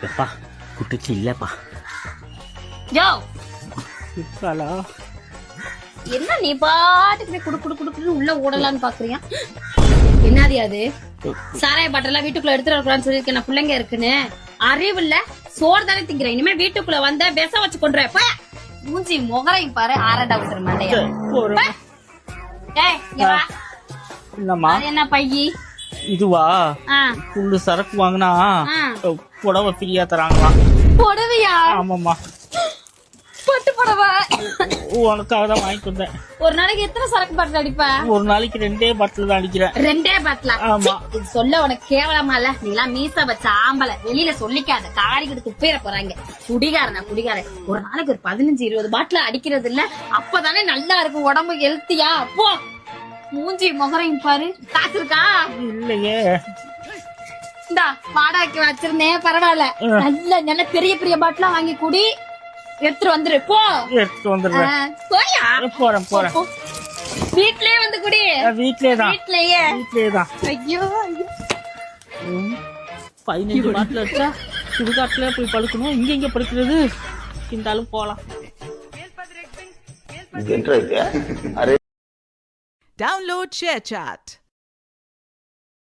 எப்பா குட்டிச்சு இல்லப்பா. யோ ஹலோ, என்ன நீ பாட்டுக்கு குடு குடு குடுக்குன்னு உள்ள ஓடலான்னு பாக்குறியா? என்னது அது? சாராய பாட்டெல்லாம் வீட்டுக்குள்ள எடுத்துட்டு வரக்கூடாதுன்னு சொல்லிருக்கேன். நான் பிள்ளைங்க இருக்குன்னு அறிவு இல்ல. சோறு தானே திங்கிறேன். இனிமே வீட்டுக்குள்ள வந்த பெச வச்சு கொண்டு போய் மூஞ்சி முகரையும் பாரு. ஆரடாவுசர் மண்டையா. என்னம்மா என்ன பையி இதுவா? புல்லு சரக்கு வாங்கினா புடவை ஃப்ரீயா தராங்களாம். புடவையா? ஆமாம்மா, பட்டு புடவை உனக்காக தான் வாங்கிட்டு வந்தேன். ஒரு நாளைக்கு எத்தனை சரக்கு பாட்டில் அடிப்ப? ஒரு நாளைக்கு 2 பாட்டில் தான் அடிக்கிறேன். 2 பாட்டிலா? ஆமா. இது சொல்ல உனக்கு கேவலமா இல்ல? நீ எல்லாம் மீச வச்ச ஆம்பளை, வெளியில சொல்லிக்காத. காரிக்கிட்டு துப்பையில போறாங்க. குடிகாரன் ஒரு நாளைக்கு ஒரு 15-20 பாட்டில அடிக்கிறது இல்ல. அப்பதானே நல்லா இருக்கும் உடம்பு ஹெல்த்தியா. போ மூஞ்சி முகரையும் பாரு. காசு இருக்கா? இல்லையே. இந்தா வாடகைக்கு வச்சிருந்தேன், பரவாயில்ல. நல்ல நல்ல பெரிய பெரிய பாட்டிலா வாங்கி குடி. எடுத்துட்டு வந்துரு. போ எடுத்துட்டு வந்துடுறேன். போயா? போறேன். வீட்லயே வந்து குடி. வீட்லயே தான். ஐயோ 15 பாட்டில் அடிச்சா சுடுகாட்டுல போய் படுக்கணும். இங்க படுக்கிறது. இருந்தாலும் போலாம். Download ShareChat.